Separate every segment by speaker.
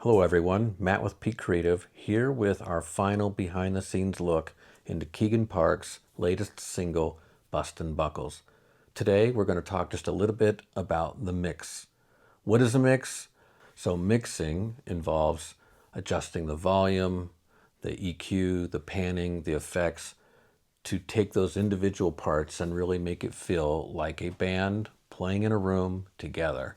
Speaker 1: Hello everyone, Matt with Peak Creative here with our final behind the scenes look into Keagan Park's latest single, Bustin Buckles. Today we're going to talk just a little bit about the mix. What is a mix? So mixing involves adjusting the volume, the EQ, the panning, the effects to take those individual parts and really make it feel like a band playing in a room together.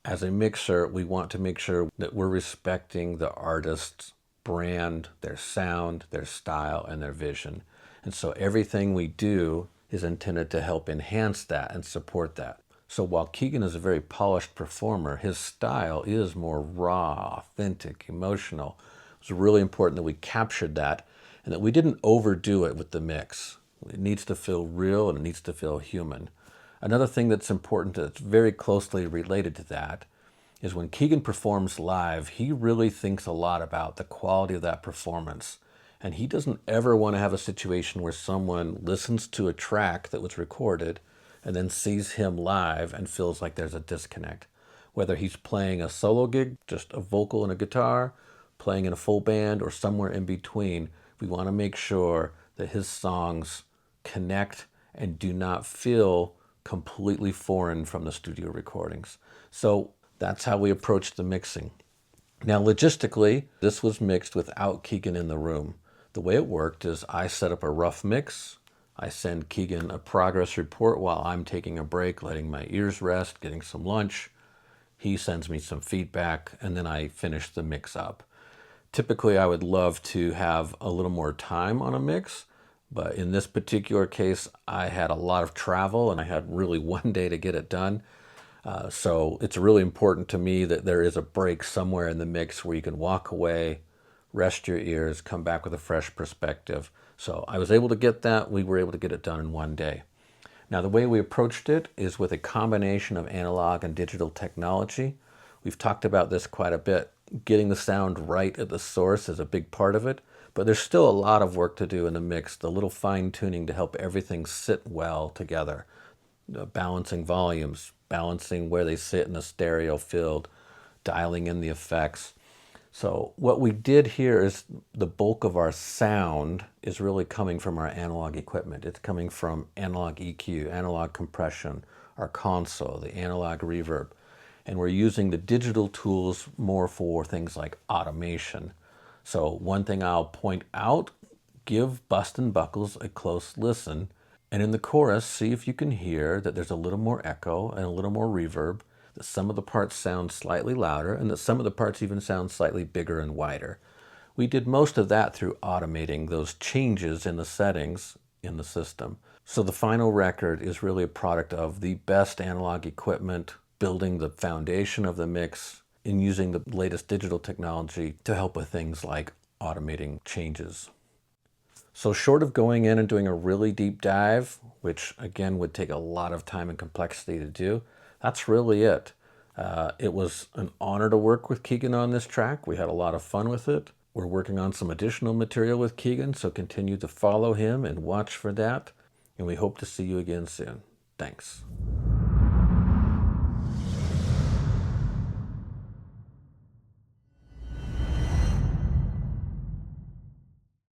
Speaker 1: As a mixer, we want to make sure that we're respecting the artist's brand, their sound, their style, and their vision. And so everything we do is intended to help enhance that and support that. So while Keagan is a very polished performer, his style is more raw, authentic, emotional. It's really important that we captured that and that we didn't overdo it with the mix. It needs to feel real and it needs to feel human. Another thing that's important that's very closely related to that is when Keagan performs live, he really thinks a lot about the quality of that performance. And he doesn't ever want to have a situation where someone listens to a track that was recorded and then sees him live and feels like there's a disconnect. Whether he's playing a solo gig, just a vocal and a guitar, playing in a full band, or somewhere in between, we want to make sure that his songs connect and do not feel completely foreign from the studio recordings. So that's how we approached the mixing. Now logistically, this was mixed without Keagan in the room. The way it worked is I set up a rough mix. I send Keagan a progress report while I'm taking a break, letting my ears rest, getting some lunch. He sends me some feedback, and then I finish the mix up. Typically, I would love to have a little more time on a mix, but in this particular case, I had a lot of travel and I had really one day to get it done. So it's really important to me that there is a break somewhere in the mix where you can walk away, rest your ears, come back with a fresh perspective. So I was able to get that. We were able to get it done in one day. Now, the way we approached it is with a combination of analog and digital technology. We've talked about this quite a bit. Getting the sound right at the source is a big part of it, but there's still a lot of work to do in the mix, the little fine tuning to help everything sit well together. Balancing volumes, balancing where they sit in the stereo field, dialing in the effects. So what we did here is the bulk of our sound is really coming from our analog equipment. It's coming from analog EQ, analog compression, our console, the analog reverb. And we're using the digital tools more for things like automation. So one thing I'll point out, give Bustin Buckles a close listen. And in the chorus, see if you can hear that there's a little more echo and a little more reverb, that some of the parts sound slightly louder, and that some of the parts even sound slightly bigger and wider. We did most of that through automating those changes in the settings in the system. So the final record is really a product of the best analog equipment, building the foundation of the mix, and using the latest digital technology to help with things like automating changes. So short of going in and doing a really deep dive, which again would take a lot of time and complexity to do, that's really it. It was an honor to work with Keagan on this track. We had a lot of fun with it. We're working on some additional material with Keagan, so continue to follow him and watch for that. And we hope to see you again soon. Thanks.